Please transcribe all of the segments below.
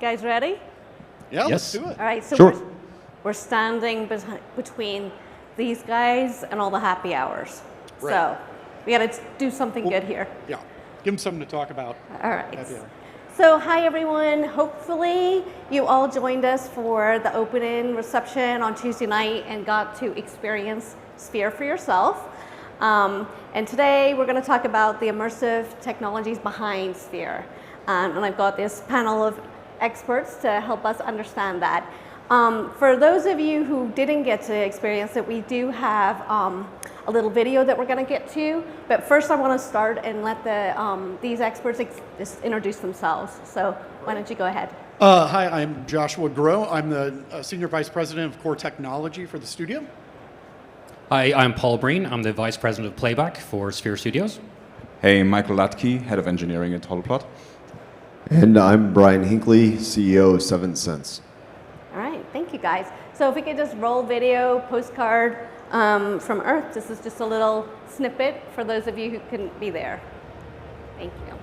guys ready? Yeah, Yes. let's do it. All right, so Sure. we're standing between these guys and all the happy hours. Right. So we got to do something good here. Yeah, give them something to talk about. All right. Happy hour. So hi everyone. Hopefully you all joined us for the opening reception on Tuesday night and got to experience Sphere for yourself. And today we're going to talk about the immersive technologies behind Sphere. And I've got this panel of experts to help us understand that. For those of you who didn't get to experience it, we do have a little video that we're going to get to. But first I want to start and let these experts just introduce themselves. So why don't you go ahead? Hi, I'm Joshua Groh. I'm the Senior Vice President of Core Technology for the studio. Hi, I'm Paul Breen. I'm the Vice President of Playback for Sphere Studios. Hey, Michael Hlatky, Head of Engineering at Totalplot. And I'm Bryan Hinckley, CEO of 7 Cents. All right, thank you guys. So if we could just roll video, postcard from Earth. This is just a little snippet for those of you who couldn't be there. Thank you.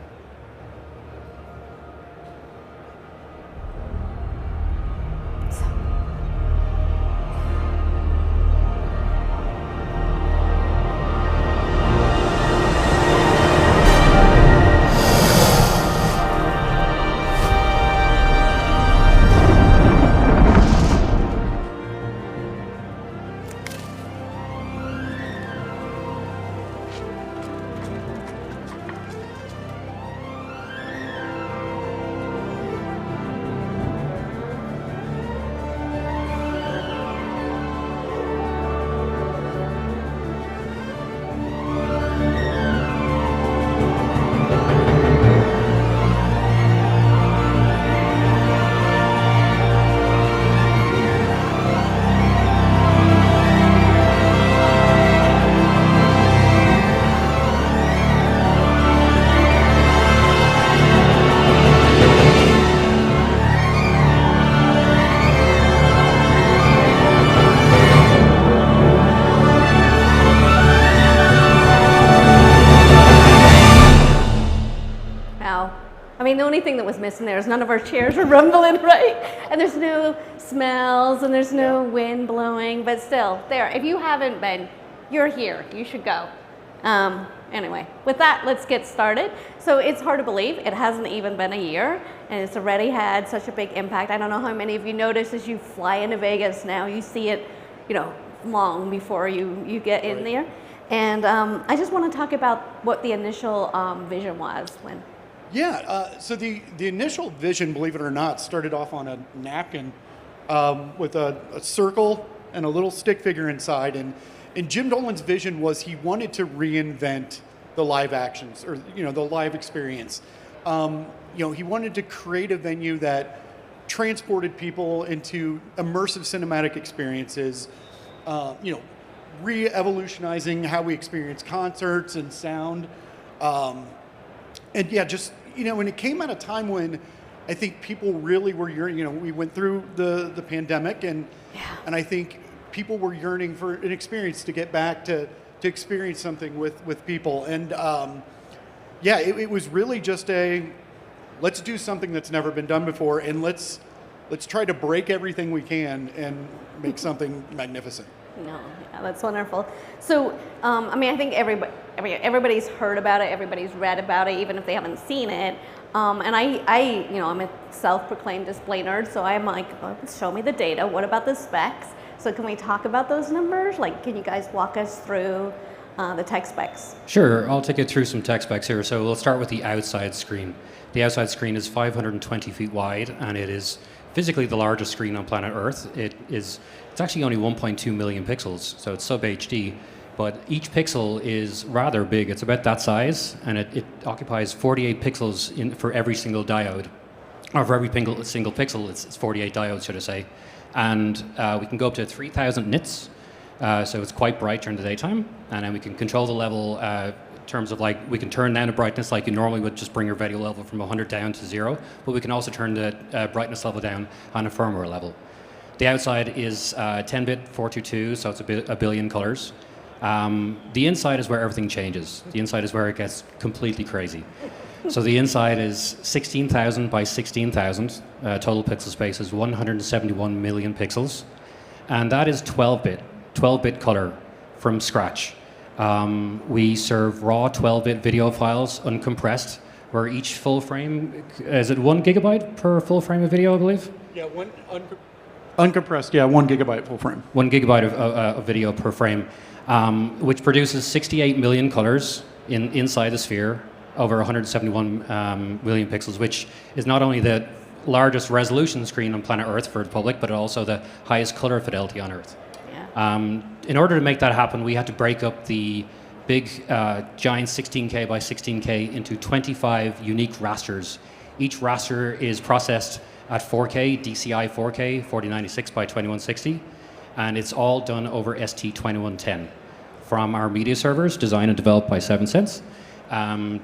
The only thing that was missing there is none of our chairs were rumbling, right? And there's no smells and there's no wind blowing, but still, there. If you haven't been, you're here. You should go. Anyway, with that, let's get started. So it's hard to believe. It hasn't even been a year, and it's already had such a big impact. I don't know how many of you notice as you fly into Vegas now, you see it, long before you get in there. And I just want to talk about what the initial vision was when. Yeah, so the initial vision, believe it or not, started off on a napkin with a circle and a little stick figure inside. And Jim Dolan's vision was he wanted to reinvent the live actions or the live experience. He wanted to create a venue that transported people into immersive cinematic experiences. Re-evolutionizing how we experience concerts and sound. And yeah, just, and it came at a time when I think people really were yearning, we went through the pandemic and I think people were yearning for an experience to get back to experience something with people. And it was really just let's do something that's never been done before and let's try to break everything we can and make something magnificent. No, yeah, that's wonderful. So, I think everybody's heard about it, everybody's read about it, even if they haven't seen it. And I'm a self-proclaimed display nerd, so I'm like, show me the data. What about the specs? So can we talk about those numbers? Can you guys walk us through the tech specs? Sure, I'll take you through some tech specs here. So we'll start with the outside screen. The outside screen is 520 feet wide, and it is physically the largest screen on planet Earth. It's actually only 1.2 million pixels, so it's sub HD, but each pixel is rather big. It's about that size, and it occupies 48 pixels for every single diode, or for every single pixel, it's 48 diodes, should I say. And we can go up to 3,000 nits, so it's quite bright during the daytime, and then we can control the level in terms of we can turn down the brightness like you normally would just bring your video level from 100 down to 0, but we can also turn the brightness level down on a firmware level. The outside is 10-bit 422, so it's a billion colors. The inside is where everything changes. The inside is where it gets completely crazy. So the inside is 16,000 by 16,000. Total pixel space is 171 million pixels. And that is 12-bit color from scratch. We serve raw 12-bit video files, uncompressed, where each full frame, is it 1 gigabyte per full frame of video, I believe? Yeah, uncompressed, yeah, 1 gigabyte full frame. 1 gigabyte of video per frame, which produces 68 million colors inside the sphere over 171 million pixels, which is not only the largest resolution screen on planet Earth for the public, but also the highest color fidelity on Earth. Yeah. In order to make that happen, we had to break up the big giant 16K by 16K into 25 unique rasters. Each raster is processed at 4K, DCI 4K, 4096 by 2160, and it's all done over ST2110 from our media servers, designed and developed by 7sense,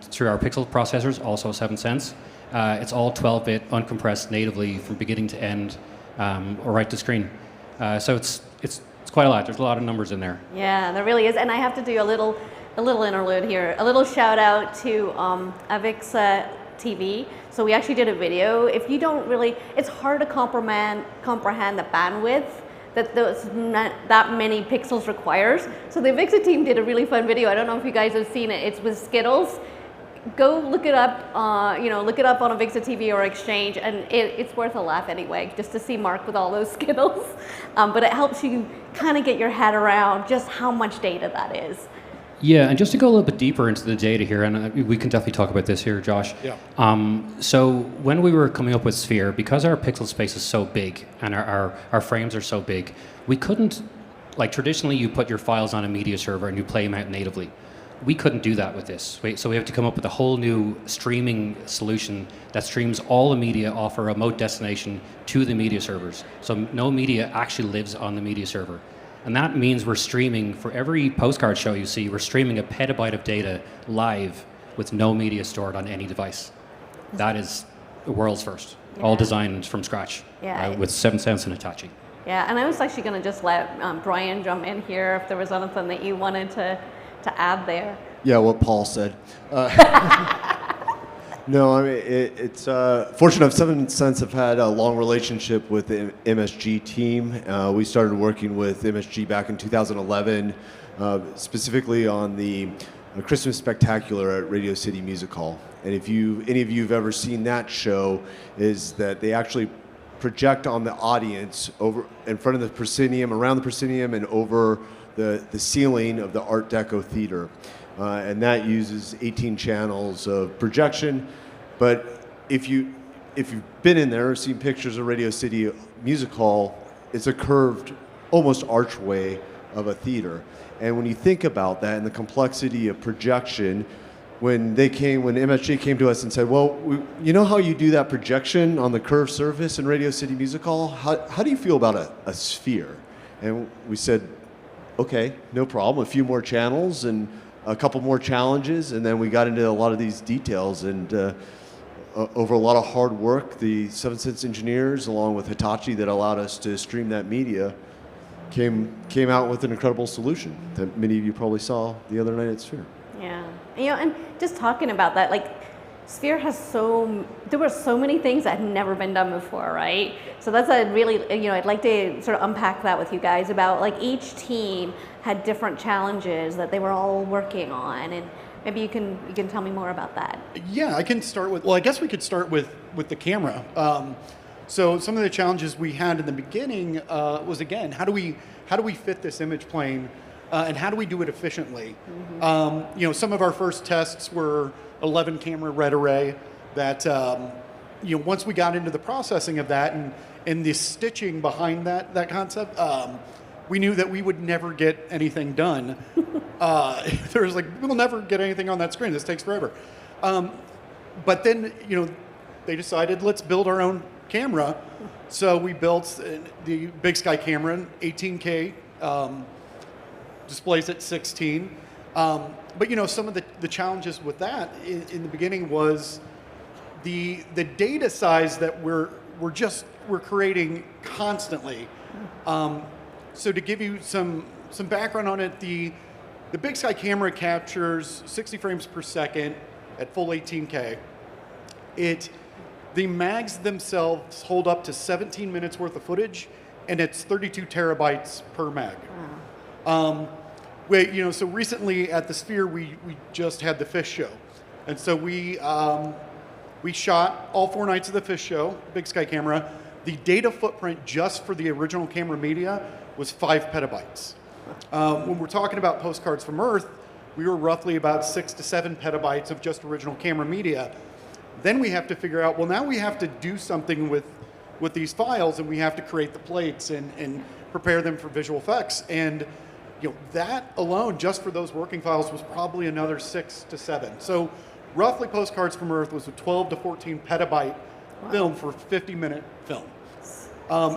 through our pixel processors, also 7sense. It's all 12-bit, uncompressed natively from beginning to end, or right to screen. So it's quite a lot. There's a lot of numbers in there. Yeah, there really is. And I have to do a little interlude here. A little shout out to Avixa TV. So we actually did a video. If you don't really, it's hard to comprehend the bandwidth that that many pixels requires. So the Avixa team did a really fun video. I don't know if you guys have seen it. It's with Skittles. Go look it up. Look it up on Avixa TV or Exchange, and it's worth a laugh anyway, just to see Mark with all those Skittles. But it helps you kind of get your head around just how much data that is. Yeah, and just to go a little bit deeper into the data here, and we can definitely talk about this here, Josh. Yeah. So when we were coming up with Sphere, because our pixel space is so big and our frames are so big, we couldn't, like traditionally you put your files on a media server and you play them out natively. We couldn't do that with this. So we have to come up with a whole new streaming solution that streams all the media off a remote destination to the media servers. So no media actually lives on the media server. And that means we're streaming, for every postcard show you see, we're streaming a petabyte of data live with no media stored on any device. That is the world's first, all designed from scratch, with 7sense and Hitachi. Yeah, and I was actually going to just let Bryan jump in here if there was anything that you wanted to add there. Yeah, what Paul said. No, I mean, it's fortunate enough 7sense have had a long relationship with the MSG team. We started working with MSG back in 2011, specifically on the Christmas Spectacular at Radio City Music Hall. And if any of you have ever seen that show, is that they actually project on the audience over in front of the proscenium, around the proscenium, and over the ceiling of the Art Deco theater. And that uses 18 channels of projection. But if you've been in there or seen pictures of Radio City Music Hall, it's a curved, almost archway of a theater. And when you think about that and the complexity of projection, when MSG came to us and said, well, you know how you do that projection on the curved surface in Radio City Music Hall? How do you feel about a sphere? And we said, okay, no problem. A few more channels and a couple more challenges, and then we got into a lot of these details. And over a lot of hard work, the 7sense engineers, along with Hitachi that allowed us to stream that media, came out with an incredible solution that many of you probably saw the other night at Sphere. Yeah, and just talking about that, like, Sphere has there were so many things that had never been done before, right? So that's a really, I'd like to sort of unpack that with you guys about, like, each team had different challenges that they were all working on, and maybe you can tell me more about that. Yeah, I can start with, well, I guess we could start with the camera. So some of the challenges we had in the beginning was, again, how do we fit this image plane and how do we do it efficiently? Mm-hmm. Some of our first tests were 11 camera red array that, once we got into the processing of that and the stitching behind that concept, we knew that we would never get anything done. There was like, we'll never get anything on that screen. This takes forever. But then, they decided, let's build our own camera. So we built the Big Sky camera, 18K, displays at 16. But some of the challenges with that in the beginning was the data size that we're creating constantly. So to give you some background on it, the Big Sky camera captures 60 frames per second at full 18K. The mags themselves hold up to 17 minutes worth of footage, and it's 32 terabytes per mag. Wow. So recently at the Sphere, we just had the Fish Show. And so we shot all 4 nights of the Fish Show, big sky camera. The data footprint just for the original camera media was 5 petabytes. When we're talking about Postcards from Earth, we were roughly about 6 to 7 petabytes of just original camera media. Then we have to figure out, well, now we have to do something with these files, and we have to create the plates and prepare them for visual effects. And that alone, just for those working files, was probably another 6 to 7. So roughly Postcards from Earth was a 12 to 14 petabyte film for a 50-minute film.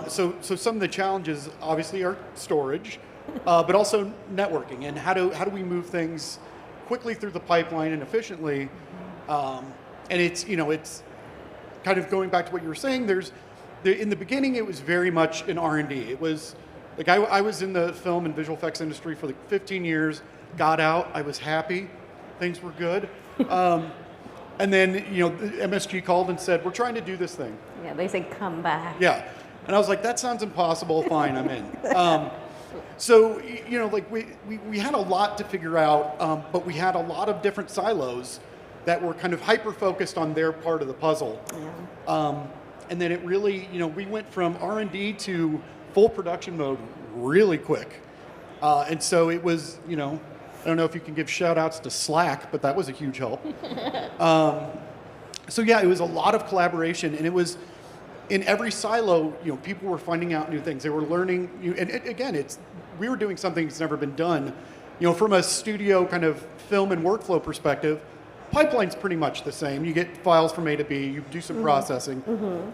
So some of the challenges obviously are storage, but also networking, and how do we move things quickly through the pipeline and efficiently. And it's kind of going back to what you were saying. In the beginning, it was very much an R&D. It was like I was in the film and visual effects industry for like 15 years. Got out, I was happy, things were good. And then the MSG called and said, "We're trying to do this thing." Yeah, they say come back. Yeah, and I was like, "That sounds impossible." Fine, I'm in. So we had a lot to figure out, but we had a lot of different silos that were kind of hyper-focused on their part of the puzzle. Yeah. And then it really, we went from R&D to full production mode really quick. And so it was, I don't know if you can give shout-outs to Slack, but that was a huge help. So yeah, it was a lot of collaboration, and it was, in every silo, people were finding out new things. They were learning, and again, we were doing something that's never been done. From a studio kind of film and workflow perspective, pipeline's pretty much the same. You get files from A to B, you do some processing.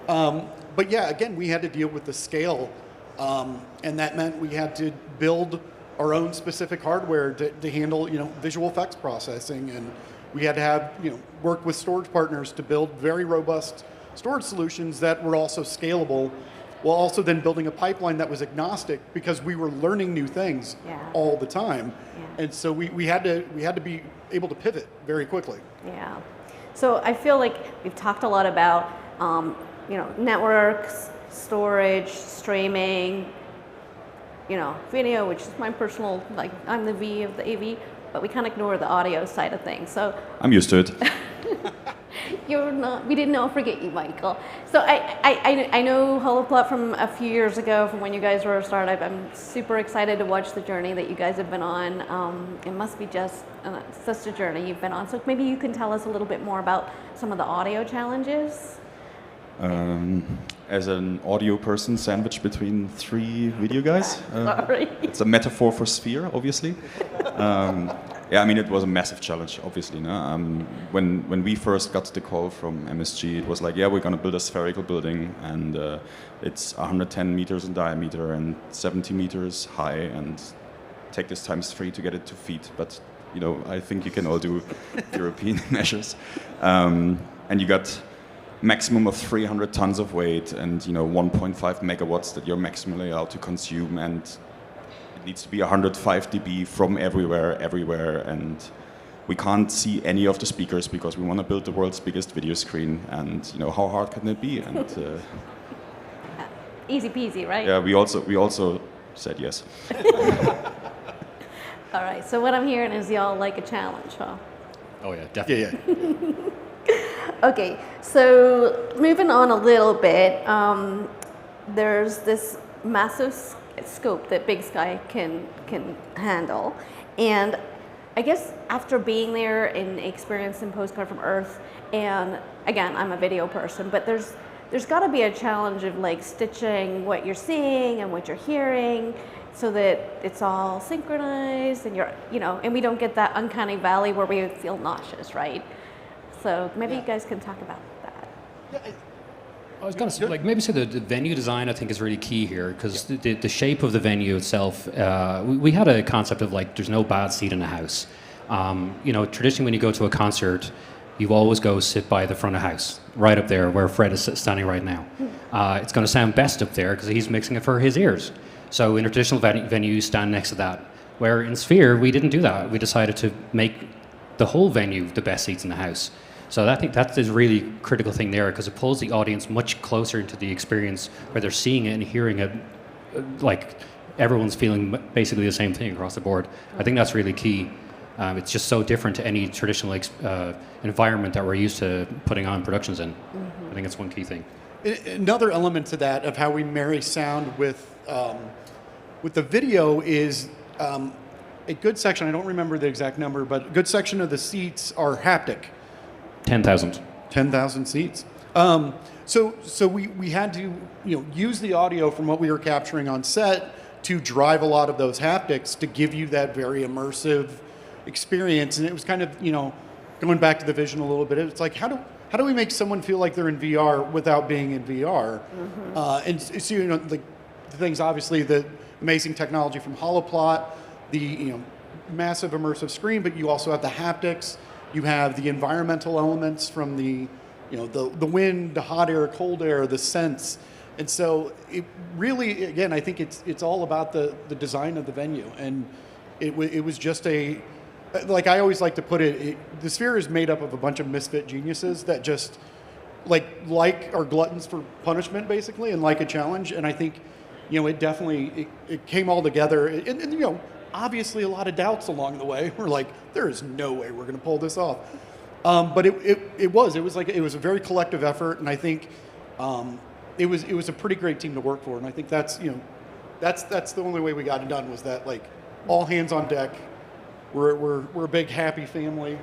But yeah, again, we had to deal with the scale, and that meant we had to build our own specific hardware to handle, visual effects processing, and we had to have, work with storage partners to build very robust storage solutions that were also scalable, while also then building a pipeline that was agnostic, because we were learning new things all the time. Yeah. And so we had to be able to pivot very quickly. Yeah. So I feel like we've talked a lot about networks, storage, streaming, video, which is my personal, I'm the V of the AV, but we kind of ignore the audio side of things. So I'm used to it. You're not. We didn't all forget you, Michael. So I know Holoplot from a few years ago, from when you guys were a startup. I'm super excited to watch the journey that you guys have been on. It must be just such a journey you've been on. So maybe you can tell us a little bit more about some of the audio challenges. As an audio person sandwiched between 3 video guys, Sorry. It's a metaphor for Sphere, obviously. It was a massive challenge, obviously. No? When we first got the call from MSG, it was like, we're going to build a spherical building, and it's 110 meters in diameter and 70 meters high, and take this times 3 to get it to feet. But I think you can all do European measures, and you got maximum of 300 tons of weight and 1.5 megawatts that you're maximally allowed to consume, and it needs to be 105 dB from everywhere, and we can't see any of the speakers because we want to build the world's biggest video screen, and how hard can it be? And easy peasy, right? Yeah, we also said yes. All right, so what I'm hearing is y'all like a challenge, huh? Oh yeah, definitely. Yeah. Okay, so moving on a little bit, there's this massive scope that Big Sky can handle, and I guess after being there and experiencing Postcard from Earth, and again, I'm a video person, but there's got to be a challenge of stitching what you're seeing and what you're hearing, so that it's all synchronized, and and we don't get that uncanny valley where we feel nauseous, right? So maybe you guys can talk about that. Yeah, I was going to say, maybe say the venue design, I think, is really key here, because the shape of the venue itself, we had a concept of there's no bad seat in the house. Traditionally when you go to a concert, you always go sit by the front of house, right up there where Fred is standing right now. It's going to sound best up there because he's mixing it for his ears. So in a traditional venue, you stand next to that. Where in Sphere, we didn't do that. We decided to make the whole venue the best seats in the house. So I think that is a really critical thing there because it pulls the audience much closer into the experience where they're seeing it and hearing it, like everyone's feeling basically the same thing across the board. I think that's really key. It's just so different to any traditional environment that we're used to putting on productions in. I think it's one key thing. Another element to that of how we marry sound with the video is a good section, I don't remember the exact number, but a good section of the seats are haptic. 10,000. 10,000 seats. So we had to use the audio from what we were capturing on set to drive a lot of those haptics to give you that very immersive experience. And it was kind of, going back to the vision a little bit, it's like, how do we make someone feel like they're in VR without being in VR? And so, the things, obviously, the amazing technology from Holoplot, the massive immersive screen, but you also have the haptics. You have the environmental elements from the wind, the hot air, cold air, the scents. And so it really, again, I think it's all about the design of the venue. And it was just like I always like to put it, the Sphere is made up of a bunch of misfit geniuses that just like are gluttons for punishment, basically, and like a challenge. And I think, it definitely, it came all together. And obviously a lot of doubts along the way. We're like, there is no way we're going to pull this off. But it was a very collective effort. And I think it was a pretty great team to work for. And I think that's the only way we got it done was that, like, all hands on deck. We're a big happy family.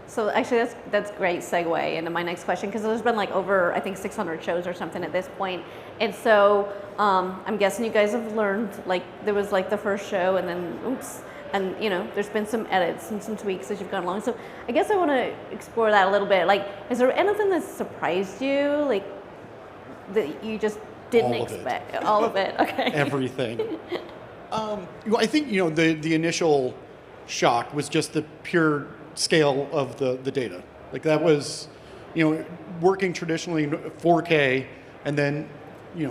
So actually, that's great segue into my next question, because there's been like over, I think, 600 shows or something at this point. And so I'm guessing you guys have learned, like, there was like the first show and then oops, and there's been some edits and some tweaks as you've gone along. So I guess I want to explore that a little bit. Like, is there anything that surprised you, like, that you just didn't expect? All of it. Okay. Everything. I think the initial shock was just the pure scale of the data. Like, that was working traditionally in 4K and then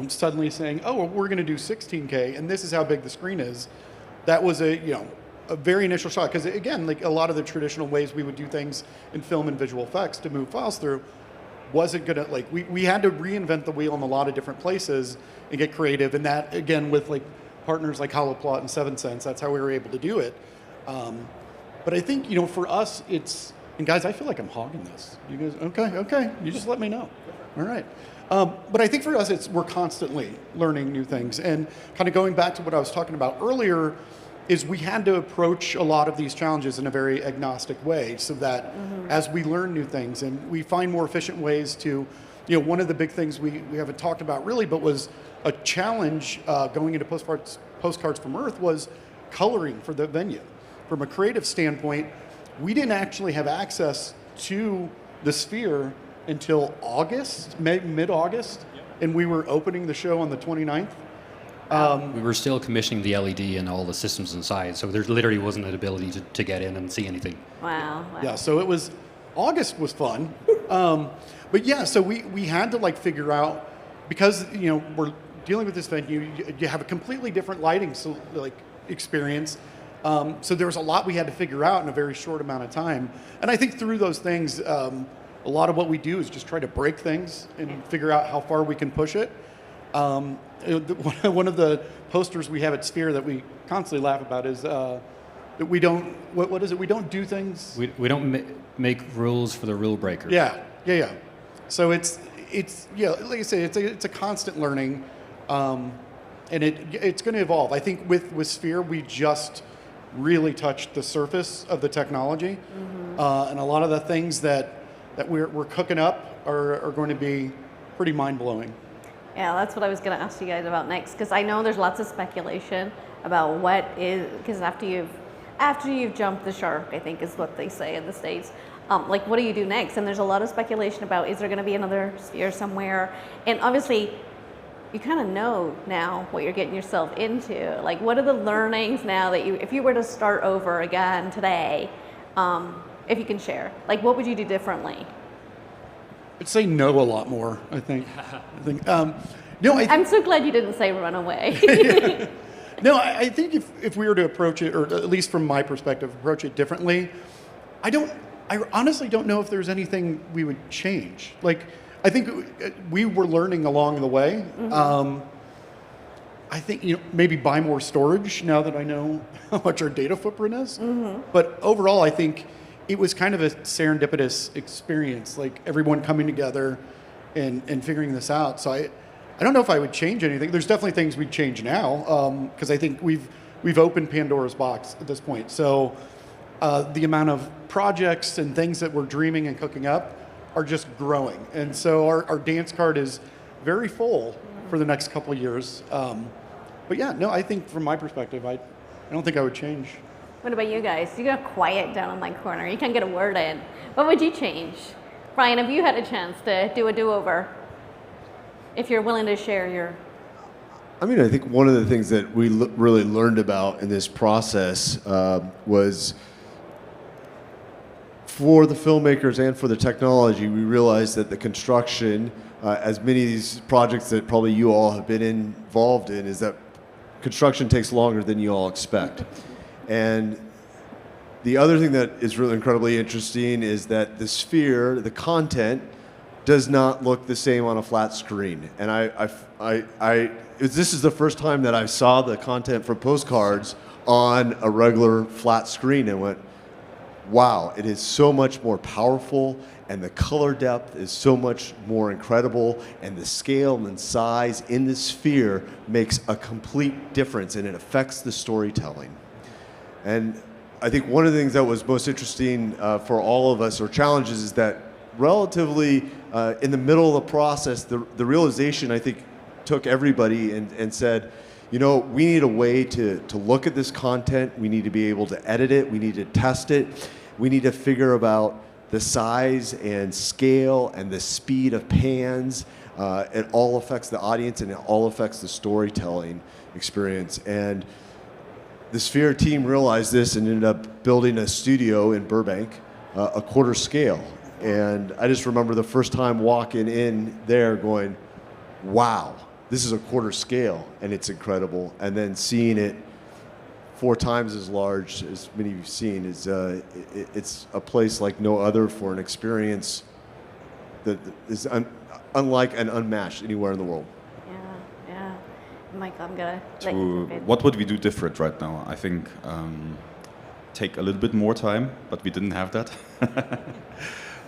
suddenly saying, oh, well, we're going to do 16K and this is how big the screen is. That was a very initial shock, because again, like a lot of the traditional ways we would do things in film and visual effects to move files through wasn't gonna, like, we had to reinvent the wheel in a lot of different places and get creative. And that, again, with like partners like Holoplot and 7 Sense, that's how we were able to do it. But I think, for us, and guys, I feel like I'm hogging this. You guys, okay, you just let me know. All right. But I think for us, we're constantly learning new things. And kind of going back to what I was talking about earlier, is we had to approach a lot of these challenges in a very agnostic way, so that as we learn new things and we find more efficient ways to, one of the big things we haven't talked about really, but was a challenge going into Postcards from Earth, was coloring for the venue. From a creative standpoint, we didn't actually have access to the Sphere until August, mid-August, and we were opening the show on the 29th. We were still commissioning the LED and all the systems inside, so there literally wasn't an ability to get in and see anything. Wow. Yeah, so August was fun. But yeah, so we had to like figure out, because we're dealing with this venue, you have a completely different lighting experience. So there was a lot we had to figure out in a very short amount of time. And I think through those things, a lot of what we do is just try to break things and figure out how far we can push it. One of the posters we have at Sphere that we constantly laugh about is that we don't, what is it? We don't do things. We don't make rules for the rule breakers. Yeah. So it's like I say, it's a constant learning, and it's going to evolve. I think with Sphere, we just really touched the surface of the technology, and a lot of the things that we're cooking up are going to be pretty mind-blowing. Yeah, that's what I was going to ask you guys about next, because I know there's lots of speculation about what is, because after you've jumped the shark, I think is what they say in the States, like, what do you do next? And there's a lot of speculation about, is there going to be another Sphere somewhere? And obviously, you kind of know now what you're getting yourself into. Like, what are the learnings now that if you were to start over again today, if you can share, like, what would you do differently? I'd say no a lot more, I think. I'm so glad you didn't say run away. No, I think if we were to approach it, or at least from my perspective, approach it differently, I honestly don't know if there's anything we would change. Like, I think we were learning along the way. I think, maybe buy more storage now that I know how much our data footprint is. But overall, I think it was kind of a serendipitous experience, like everyone coming together and figuring this out. So I don't know if I would change anything. There's definitely things we'd change now, because I think we've opened Pandora's box at this point. So the amount of projects and things that we're dreaming and cooking up are just growing. And so our dance card is very full for the next couple of years. But yeah, no, I think from my perspective, I don't think I would change. What about you guys? You got quiet down in my corner. You can't get a word in. What would you change? Bryan, have you had a chance to do a do-over? If you're willing to share your... I mean, I think one of the things that we really learned about in this process was for the filmmakers and for the technology, we realized that the construction, as many of these projects that probably you all have been involved in, is that construction takes longer than you all expect. And the other thing that is really incredibly interesting is that the sphere, the content, does not look the same on a flat screen. And this is the first time that I saw the content from postcards on a regular flat screen and went, wow, it is so much more powerful, and the color depth is so much more incredible, and the scale and size in the sphere makes a complete difference, and it affects the storytelling. And I think one of the things that was most interesting for all of us, or challenges, is that relatively in the middle of the process, the realization, I think, took everybody and said, we need a way to look at this content. We need to be able to edit it. We need to test it. We need to figure about the size and scale and the speed of pans. It all affects the audience, and it all affects the storytelling experience. And the Sphere team realized this and ended up building a studio in Burbank, a quarter scale. And I just remember the first time walking in there going, wow, this is a quarter scale, and it's incredible. And then seeing it 4 times as large as many of you've seen is it's a place like no other for an experience that is unlike and unmatched anywhere in the world. Yeah. Mike, I'm gonna let you jump in. What would we do different right now? I think take a little bit more time, but we didn't have that.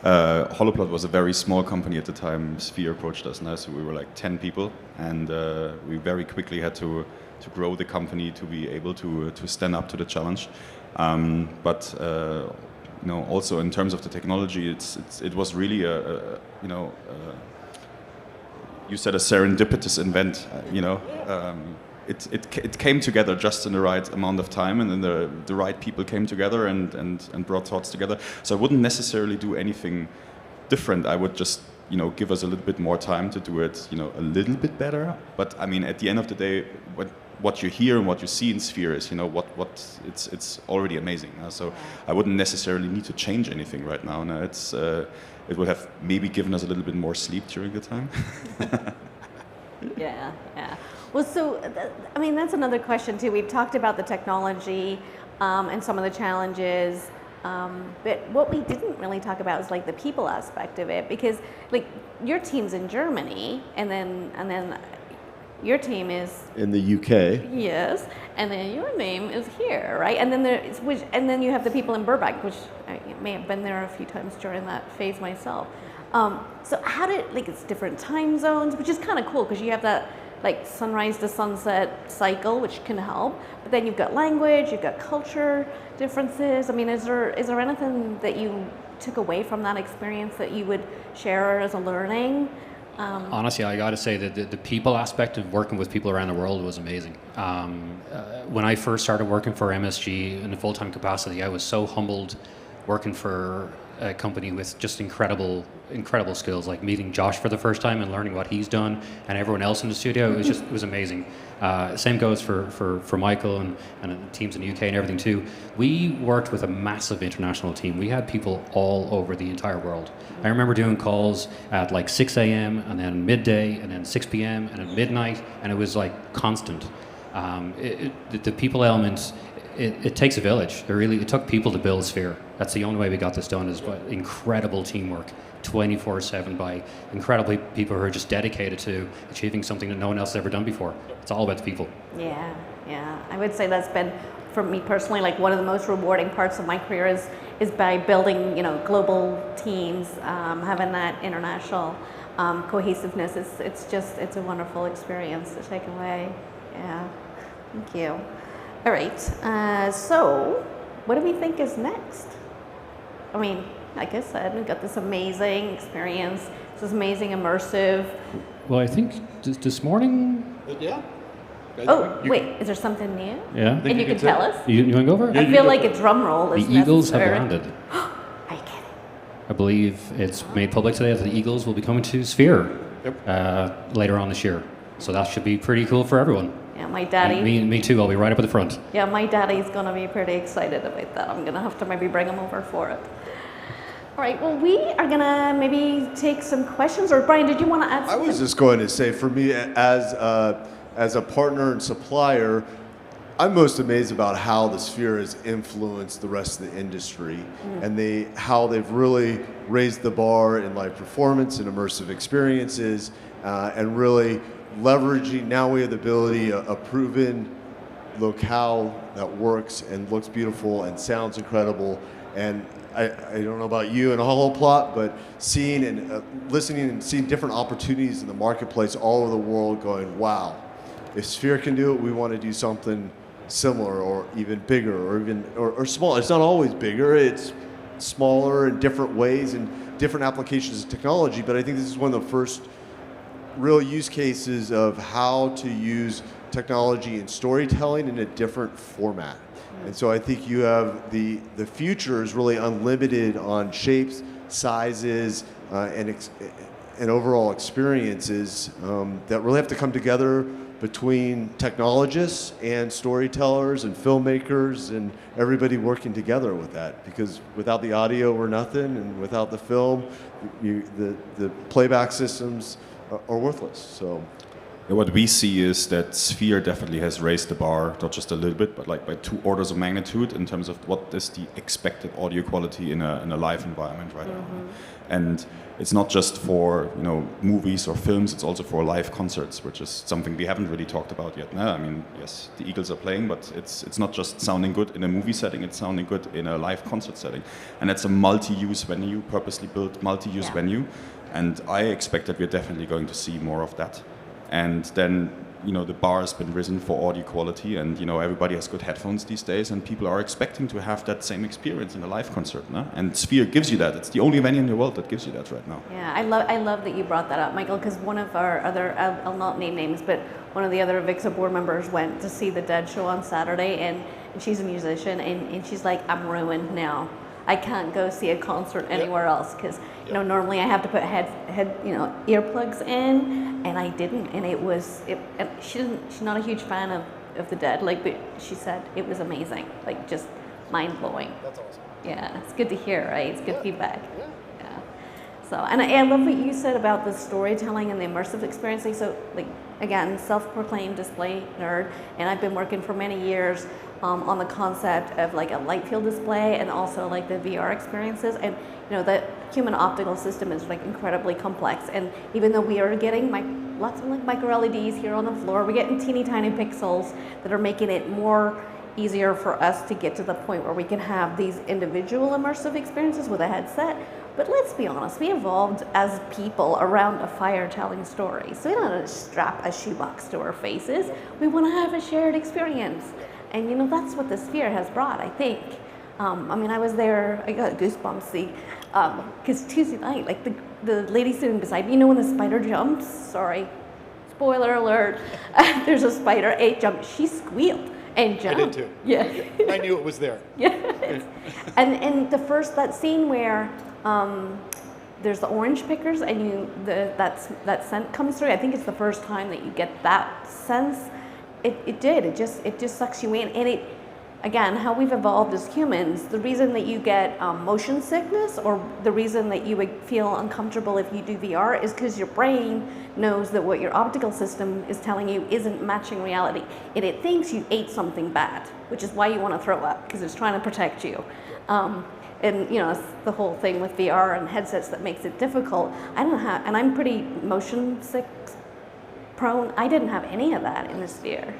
Holoplot was a very small company at the time. Sphere approached us now, so we were like 10 people, and we very quickly had to grow the company to be able to stand up to the challenge. But also in terms of the technology, it was really you said a serendipitous event. It came together just in the right amount of time, and then the right people came together and brought thoughts together. So I wouldn't necessarily do anything different. I would just give us a little bit more time to do it a little bit better. But I mean, at the end of the day, what you hear and what you see in Sphere is it's already amazing. So I wouldn't necessarily need to change anything right now. No, it would have maybe given us a little bit more sleep during the time. Yeah. Well, so, that's another question, too. We've talked about the technology and some of the challenges, but what we didn't really talk about is, like, the people aspect of it, because, like, your team's in Germany, and then your team is... in the UK. Yes, and then your name is here, right? And then you have the people in Burbank, which I may have been there a few times during that phase myself. So how it's different time zones, which is kind of cool, because you have that sunrise to sunset cycle, which can help. But then you've got language, you've got culture differences. I mean, is there anything that you took away from that experience that you would share as a learning? Honestly, I got to say that the people aspect of working with people around the world was amazing. When I first started working for MSG in a full-time capacity, I was so humbled working for a company with just incredible skills, like meeting Josh for the first time and learning what he's done, and everyone else in the studio. It was amazing. Same goes for Michael and teams in the UK and everything too. We worked with a massive international team. We had people all over the entire world. I remember doing calls at 6 a.m. and then midday and then 6 p.m. and then midnight, and it was constant. The people element it takes a village. It took people to build Sphere. That's the only way we got this done, is by incredible teamwork, 24/7 by incredible people who are just dedicated to achieving something that no one else has ever done before. It's all about the people. Yeah, yeah. I would say that's been, for me personally, like one of the most rewarding parts of my career is by building, global teams, having that international cohesiveness. It's a wonderful experience to take away. Yeah, thank you. All right, so what do we think is next? I mean, like I said, we've got this amazing experience, this amazing immersive. Well, I think this morning. Yeah. Oh, wait, is there something new? Yeah. And you can tell us? You want to go over it? I feel like a drum roll is The Eagles have necessary. landed. Are you kidding? I believe it's made public today that the Eagles will be coming to Sphere later on this year. So that should be pretty cool for everyone. Yeah, my daddy. And me too. I'll be right up at the front. Yeah, my daddy's gonna be pretty excited about that. I'm gonna have to maybe bring him over for it. All right, well, we are gonna maybe take some questions. Or Bryan, did you want to add I something? was just going to say, for me, as a partner and supplier, I'm most amazed about how the Sphere has influenced the rest of the industry, and how they've really raised the bar in live performance and immersive experiences, and really leveraging. Now we have the ability, a proven locale that works and looks beautiful and sounds incredible. And I don't know about you and Holoplot, but seeing and listening and seeing different opportunities in the marketplace all over the world, going, wow, if Sphere can do it, we want to do something similar or even bigger or smaller. It's not always bigger, it's smaller in different ways and different applications of technology, but I think this is one of the first real use cases of how to use technology and storytelling in a different format. And so I think you have the future is really unlimited on shapes, sizes, and overall experiences that really have to come together between technologists and storytellers and filmmakers and everybody working together with that. Because without the audio, we're nothing, and without the film, the playback systems are worthless. So. What we see is that Sphere definitely has raised the bar, not just a little bit, but like by 2 orders of magnitude in terms of what is the expected audio quality in a live environment right now. And it's not just for movies or films; it's also for live concerts, which is something we haven't really talked about yet. No, I mean, yes, the Eagles are playing, but it's not just sounding good in a movie setting; it's sounding good in a live concert setting, and it's a multi-use venue, purposely built multi-use venue, and I expect that we're definitely going to see more of that. And then, the bar has been risen for audio quality, and everybody has good headphones these days, and people are expecting to have that same experience in a live concert, no? And Sphere gives you that. It's the only venue in the world that gives you that right now. Yeah, I love that you brought that up, Michael, because one of our other, I'll not name names, but one of the other VIXA board members went to see the Dead show on Saturday, and she's a musician, and she's like, I'm ruined now. I can't go see a concert anywhere else because normally I have to put earplugs in, and I didn't, and she's not a huge fan of the Dead, but she said it was amazing, just mind blowing. That's awesome. Yeah, it's good to hear, right? It's good feedback. Yeah. So, and I love what you said about the storytelling and the immersive experiencing. So, again, self-proclaimed display nerd, and I've been working for many years on the concept of a light field display and also the VR experiences. And the human optical system is incredibly complex. And even though we are getting lots of micro LEDs here on the floor, we're getting teeny tiny pixels that are making it more easier for us to get to the point where we can have these individual immersive experiences with a headset. But let's be honest, we evolved as people around a fire telling stories. So we don't want to strap a shoebox to our faces. We want to have a shared experience. And that's what the Sphere has brought, I think. I was there, I got goosebumps, because Tuesday night, the lady sitting beside me, when the spider jumps, sorry, spoiler alert, there's a spider, it jumped, she squealed and jumped. I did too. Yeah. I knew it was there. Yeah. And that scene where there's the orange pickers and that scent comes through, I think it's the first time that you get that sense. It just sucks you in, and again, how we've evolved as humans, the reason that you get motion sickness or the reason that you would feel uncomfortable if you do VR is because your brain knows that what your optical system is telling you isn't matching reality. And it thinks you ate something bad, which is why you want to throw up, because it's trying to protect you. And you know, it's the whole thing with VR and headsets that makes it difficult. I don't have, and I'm pretty motion sick prone. I didn't have any of that in the Sphere.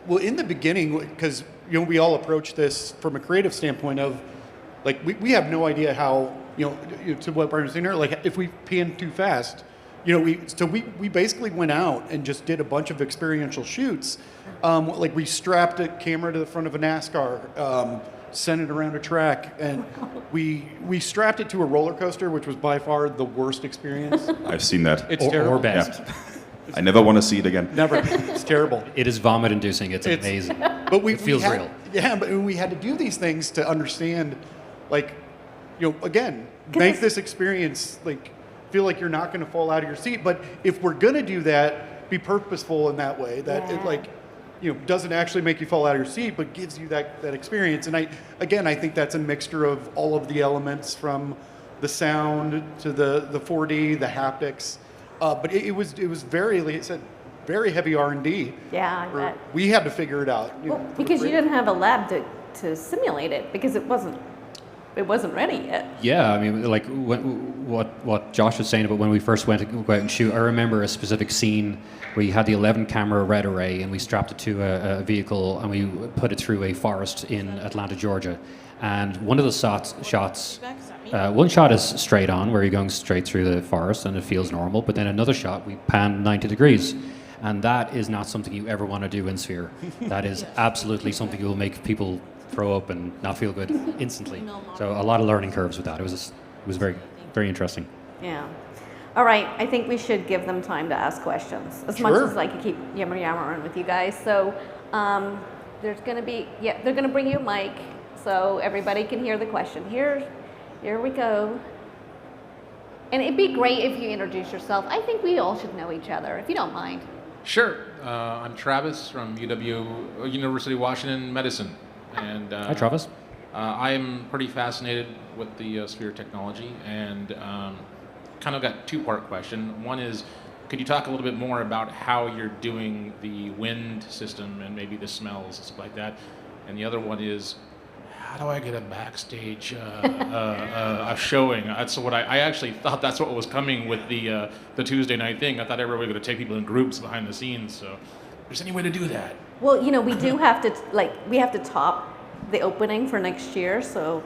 Well, in the beginning, because you know we all approach this from a creative standpoint of, like we have no idea how, you know, to what Bryan was saying earlier, like if we pan too fast, you know, we basically went out and just did a bunch of experiential shoots. Like we strapped a camera to the front of a NASCAR, sent it around a track, and we strapped it to a roller coaster, which was by far the worst experience. I've seen that. It's terrible. Or best. Yeah. I never want to see it again. Never. It's terrible. It is vomit-inducing. It's amazing. But it feels real. Yeah, but we had to do these things to understand, like, you know, again, 'Cause make this experience, like, feel like you're not going to fall out of your seat. But if we're going to do that, be purposeful in that way, that it, like, you know, doesn't actually make you fall out of your seat, but gives you that experience. And I think that's a mixture of all of the elements, from the sound to the 4D, the haptics. But it was very, like I said, very heavy R&D. Yeah, I bet. We had to figure it out. You Well, know, because you didn't have a lab to simulate it, because it wasn't ready yet. Yeah, I mean, like what Josh was saying about when we first went to go out and shoot. I remember a specific scene where you had the 11 camera red array, and we strapped it to a vehicle and we put it through a forest in Atlanta, Georgia. And one of the shots, one shot is straight on, where you're going straight through the forest and it feels normal. But then another shot, we pan 90 degrees. And that is not something you ever want to do in Sphere. That is absolutely something that will make people throw up and not feel good instantly. So a lot of learning curves with that. It was very, very interesting. Yeah. All right, I think we should give them time to ask questions, as much Sure. as I can keep yammering with you guys. So there's going to be, they're going to bring you a mic so everybody can hear the question. Here we go. And it'd be great if you introduce yourself. I think we all should know each other, if you don't mind. Sure. I'm Travis from University of Washington Medicine. And Hi, Travis. I'm pretty fascinated with the Sphere technology, and kind of got a two-part question. One is, could you talk a little bit more about how you're doing the wind system and maybe the smells and stuff like that? And the other one is, how do I get a backstage a showing? That's what I actually thought that's what was coming with the Tuesday night thing. I thought everybody was going to take people in groups behind the scenes. So, if there's any way to do that? Well, you know, we do have to, we have to top the opening for next year, so.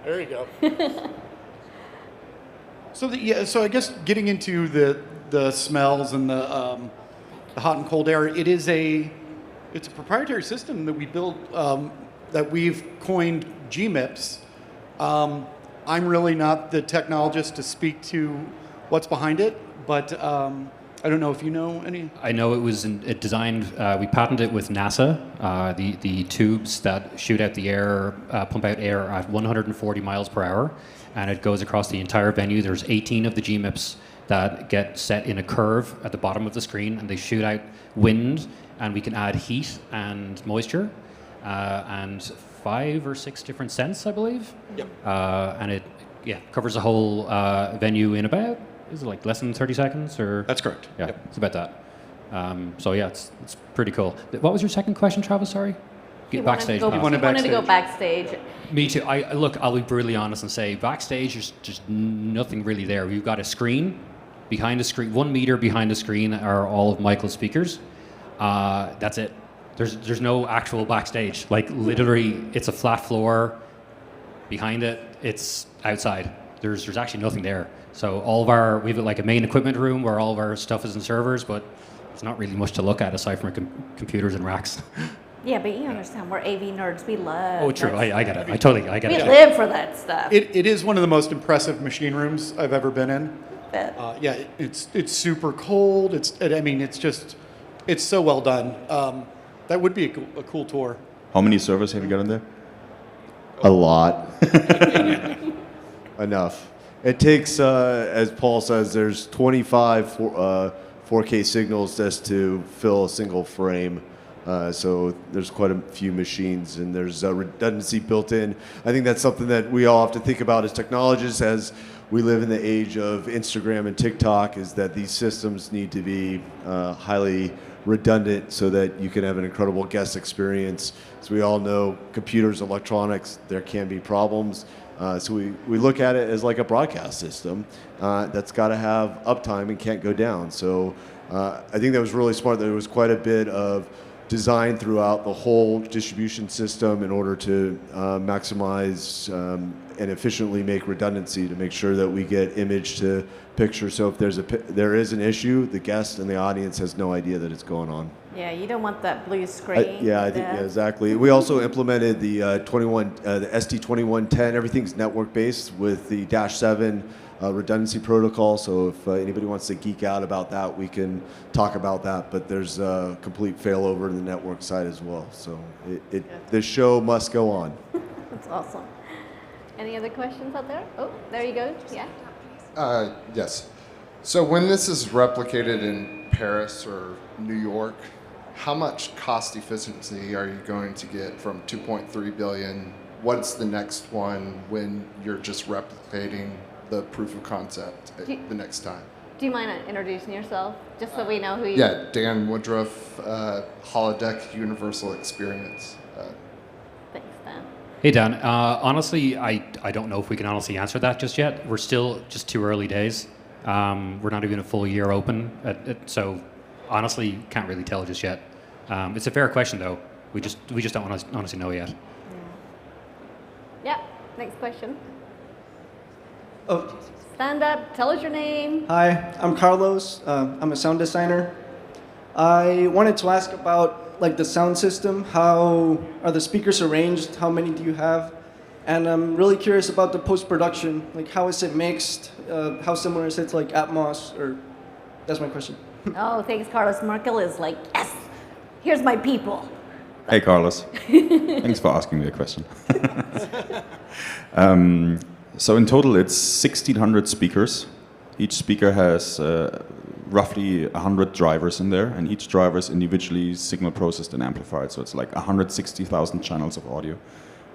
There you go. So I guess getting into the smells and the hot and cold air, it's a proprietary system that we built, that we've coined GMIPS. I'm really not the technologist to speak to what's behind it, but I don't know if you know any. I know it was designed. We patented it with NASA. The tubes that shoot out the air, pump out air at 140 miles per hour, and it goes across the entire venue. There's 18 of the GMIPs that get set in a curve at the bottom of the screen, and they shoot out wind, and we can add heat and moisture, and 5 or 6 different scents, I believe. Yep. And it covers the whole venue in about. Is it like less than 30 seconds, or? That's correct. Yeah, Yep. it's about that. So yeah, it's pretty cool. What was your second question, Travis? Sorry. Get backstage. He pass. wanted to go backstage. Me too. I'll be brutally honest and say backstage there's just nothing really there. We've got a screen behind the screen. 1 meter behind the screen are all of Michael's speakers. That's it. There's no actual backstage. Like literally, it's a flat floor. Behind it, it's outside. There's actually nothing there. So we have like a main equipment room where all of our stuff is in servers, but it's not really much to look at aside from computers and racks. Yeah, but you understand, we're AV nerds. We love. Oh, true. that I get stuff. it. I totally get We it. live for that stuff. It is one of the most impressive machine rooms I've ever been in. Bet. It's super cold. It's so well done. That would be a cool tour. How many servers have you got in there? A lot. Enough. It takes, as Paul says, there's 25 4K signals just to fill a single frame. So there's quite a few machines, and there's redundancy built in. I think that's something that we all have to think about as technologists, as we live in the age of Instagram and TikTok, is that these systems need to be highly redundant so that you can have an incredible guest experience. As we all know, computers, electronics, there can be problems. So we look at it as like a broadcast system that's got to have uptime and can't go down. So I think that was really smart. There was quite a bit of design throughout the whole distribution system in order to maximize and efficiently make redundancy to make sure that we get image to picture. So if there is an issue, the guest and the audience has no idea that it's going on. Yeah, you don't want that blue screen. I think exactly. We also implemented the the ST2110. Everything's network based with the -7 redundancy protocol. So if anybody wants to geek out about that, we can talk about that. But there's a complete failover in the network side as well. So the show must go on. That's awesome. Any other questions out there? Oh, there you go. Yeah. Yes. So when this is replicated in Paris or New York, how much cost efficiency are you going to get from 2.3 billion? What's the next one when you're just replicating the proof of concept the next time? Do you mind introducing yourself, just so we know who you? Yeah, Dan Woodruff, Holodeck Universal Experience. Thanks, Dan. Hey Dan, honestly, I don't know if we can honestly answer that just yet. We're still just too early days. We're not even a full year open, so honestly, can't really tell just yet. It's a fair question though. We just don't honestly know yet. Yeah. Next question. Oh, Stand up. Tell us your name. hi, I'm Carlos. I'm a sound designer. I wanted to ask about like the sound system. How are the speakers arranged? How many do you have? And I'm really curious about the post-production. Like, how is it mixed? How similar is it to like Atmos? Or that's my question. Oh, thanks, Carlos. Merkel is like, yes, here's my people. Hey, Carlos. Thanks for asking me a question. So in total, it's 1,600 speakers. Each speaker has roughly 100 drivers in there, and each driver is individually signal processed and amplified. So it's like 160,000 channels of audio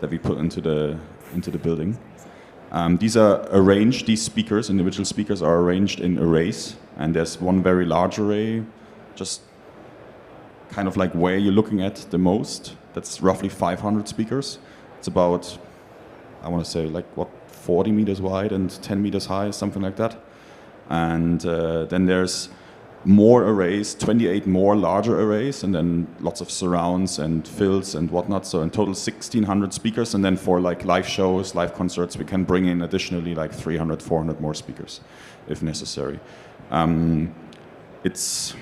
that we put into the building. These are arranged. These speakers, individual speakers, are arranged in arrays, and there's one very large array, just kind of like where you're looking at the most. That's roughly 500 speakers. It's about, I want to say, like 40 meters wide and 10 meters high, something like that. And then there's more arrays, 28 more larger arrays, and then lots of surrounds and fills and whatnot. So in total, 1,600 speakers. And then for like live shows, live concerts, we can bring in additionally like 300, 400 more speakers if necessary. It's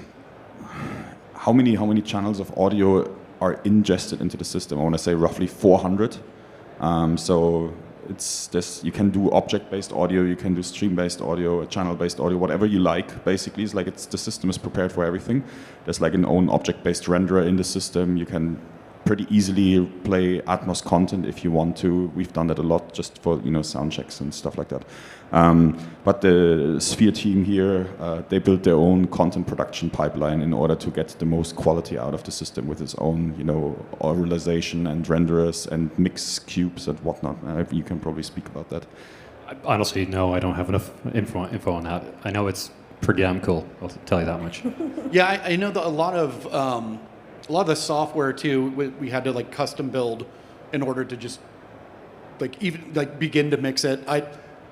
how many channels of audio are ingested into the system? I want to say roughly 400. So it's this. You can do object-based audio, you can do stream-based audio, channel-based audio, whatever you like. Basically, it's like the system is prepared for everything. There's like an own object-based renderer in the system. You can pretty easily play Atmos content if you want to. We've done that a lot just for sound checks and stuff like that. But the Sphere team here, they built their own content production pipeline in order to get the most quality out of the system with its own, auralization and renderers and mix cubes and whatnot. You can probably speak about that. Honestly, no, I don't have enough info on that. I know it's pretty damn cool. I'll tell you that much. Yeah, I know that a lot of the software too, we had to like custom build in order to just begin to mix it.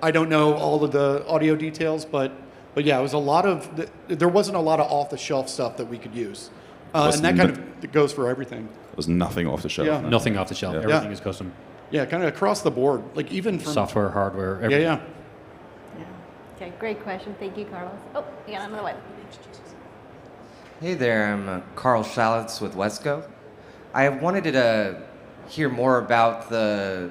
I don't know all of the audio details, but yeah, it was there wasn't a lot of off the shelf stuff that we could use, and that kind of goes for everything. There was nothing off the shelf. Yeah. No. Nothing off the shelf. Yeah. Everything is custom. Yeah, kind of across the board, like even from Software, hardware, everything. Yeah. Okay, great question. Thank you, Carlos. Oh, you got another one. Hey there, I'm Carl Schalitz with Wesco. I wanted to hear more about the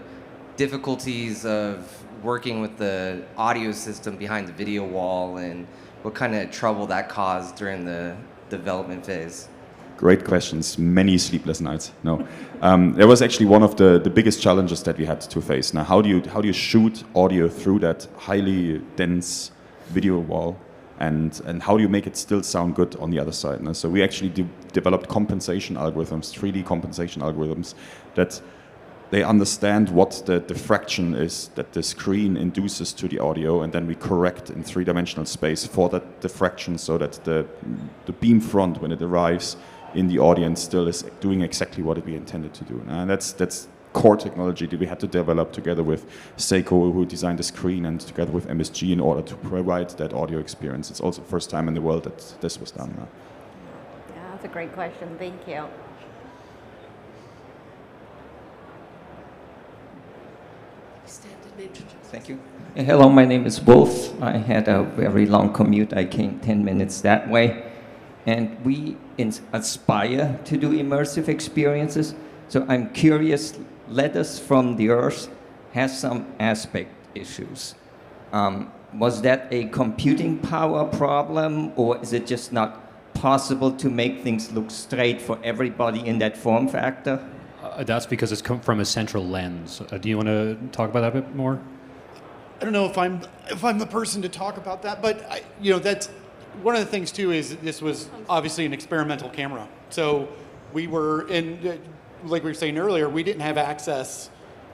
difficulties of working with the audio system behind the video wall and what kind of trouble that caused during the development phase. Great questions. Many sleepless nights. No, there was actually one of the biggest challenges that we had to face. Now, how do you shoot audio through that highly dense video wall? and how do you make it still sound good on the other side? No? So we actually developed compensation algorithms, 3D compensation algorithms, that they understand what the diffraction is that the screen induces to the audio, and then we correct in three-dimensional space for that diffraction, so that the beam front, when it arrives in the audience, still is doing exactly what we intended to do. And that's core technology that we had to develop together with Seiko, who designed the screen, and together with MSG in order to provide that audio experience. It's also the first time in the world that this was done. Yeah, that's a great question. Thank you. Thank you. Hello, my name is Wolf. I had a very long commute. I came 10 minutes that way. And we aspire to do immersive experiences. So I'm curious, Letters from the Earth has some aspect issues. Was that a computing power problem, or is it just not possible to make things look straight for everybody in that form factor? That's because it's come from a central lens. Do you want to talk about that a bit more? I don't know if I'm the person to talk about that, but that's one of the things too. Is this was obviously an experimental camera, so we were in, like we were saying earlier, we didn't have access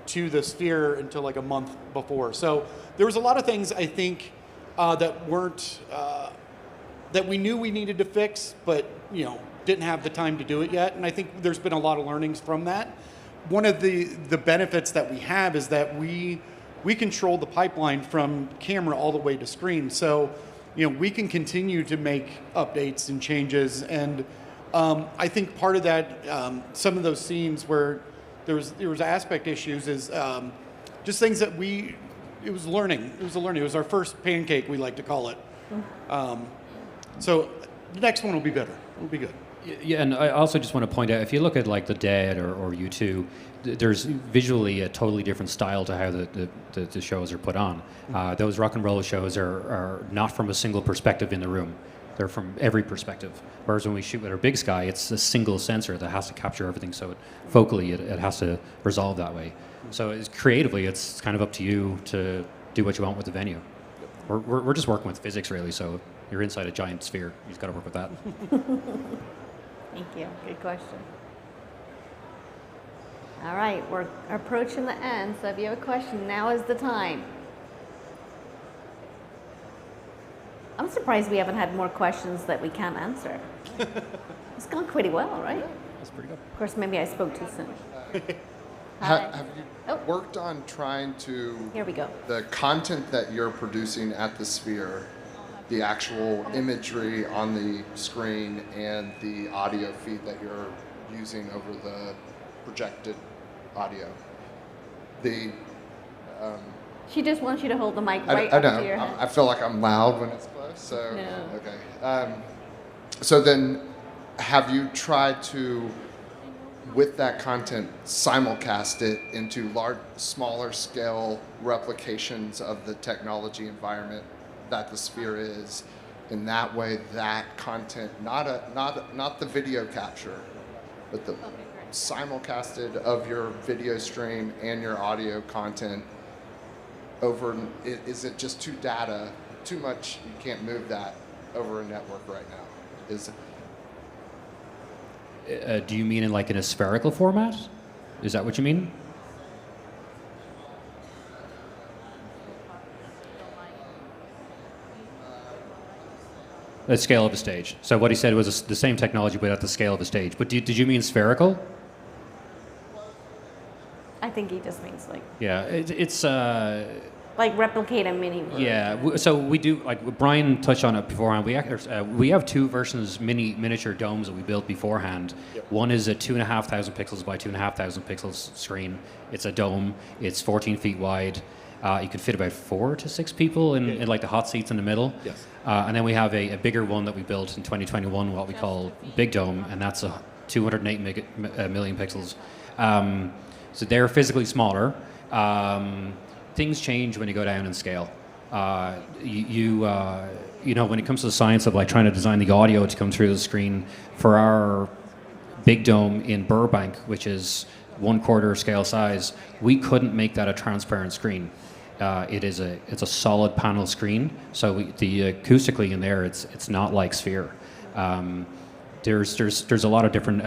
to the sphere until like a month before. So there was a lot of things I think that weren't that we knew we needed to fix, but didn't have the time to do it yet. And I think there's been a lot of learnings from that. One of the benefits that we have is that we control the pipeline from camera all the way to screen. So, we can continue to make updates and changes. And I think part of that, some of those scenes where there was aspect issues is just things that it was learning. It was a learning. It was our first pancake, we like to call it. So the next one will be better. It'll be good. Yeah, and I also just want to point out, if you look at like The Dead or U2, there's visually a totally different style to how the shows are put on. Those rock and roll shows are not from a single perspective in the room. They're from every perspective. Whereas when we shoot with our big sky, it's a single sensor that has to capture everything. So focally, it has to resolve that way. So creatively, it's kind of up to you to do what you want with the venue. We're just working with physics, really. So you're inside a giant sphere. You've got to work with that. Thank you. Good question. All right, we're approaching the end, so if you have a question, now is the time. I'm surprised we haven't had more questions that we can't answer. It's gone pretty well, right? That's pretty good. Of course, maybe I spoke too soon. Have you worked on trying to... Here we go. The content that you're producing at the Sphere, the actual imagery on the screen and the audio feed that you're using over the projected audio. She just wants you to hold the mic right I up know. to your head. I feel like I'm loud when it's close, so No. okay. So then, have you tried to, with that content, simulcast it into smaller scale replications of the technology environment that the Sphere is? In that way, that content, not the video capture, but the simulcasted of your video stream and your audio content over, is it just too much, you can't move that over a network right now? Do you mean in a spherical format? Is that what you mean? The scale of a stage. So what he said was the same technology, but at the scale of a stage. But did you mean spherical? I think he just means Yeah, it's replicate a mini version. Yeah, so we do, Bryan touched on it beforehand. We have two versions, miniature domes that we built beforehand. Yep. One is a 2,500 pixels by 2,500 pixels screen. It's a dome. It's 14 feet wide. You could fit about 4 to 6 people in the hot seats in the middle. Yes. And then we have a bigger one that we built in 2021, what we call Big Dome, and that's a 208 million pixels. So they're physically smaller. Things change when you go down in scale. When it comes to the science of trying to design the audio to come through the screen, for our Big Dome in Burbank, which is 1/4 scale size, we couldn't make that a transparent screen. it's a solid panel screen. So the acoustically in there, it's not like Sphere. There's a lot of different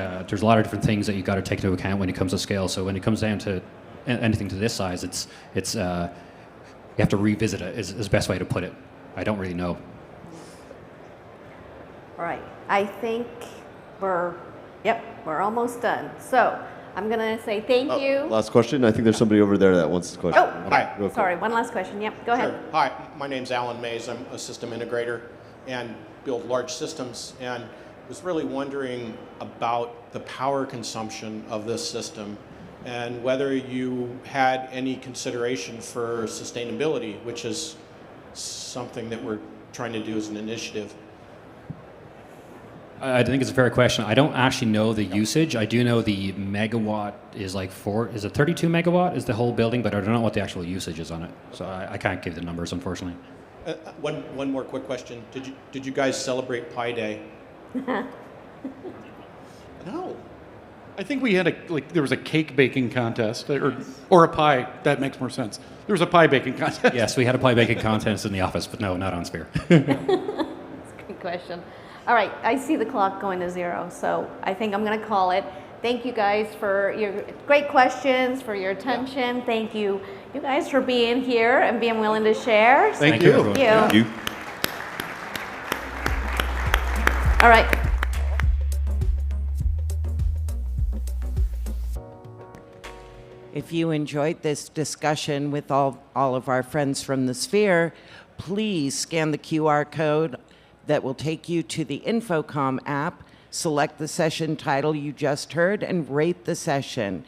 things that you got to take into account when it comes to scale. So when it comes down to anything to this size, it's you have to revisit it. Is the best way to put it. I don't really know. All right, I think we're almost done. So I'm gonna say thank you. Last question. I think there's somebody over there that wants to question. Oh, Hi. Real quick. sorry, one last question. Yep, go ahead. Hi, my name's Alan Mays. I'm a system integrator and build large systems, and was really wondering about the power consumption of this system and whether you had any consideration for sustainability, which is something that we're trying to do as an initiative. I think it's a fair question. I don't actually know the usage. I do know the megawatt is like 32 megawatt is the whole building, but I don't know what the actual usage is on it. So I can't give the numbers, unfortunately. One more quick question. Did you guys celebrate Pi Day? No. I think we had there was a cake baking contest or a pie. That makes more sense. There was a pie baking contest. Yes, we had a pie baking contest in the office, but no, not on Sphere. That's a good question. All right, I see the clock going to 0, so I think I'm going to call it. Thank you guys for your great questions, for your attention. Thank you guys for being here and being willing to share. Thank you. everyone. Thank you. All right. If you enjoyed this discussion with all of our friends from the Sphere, please scan the QR code that will take you to the InfoComm app, select the session title you just heard, and rate the session.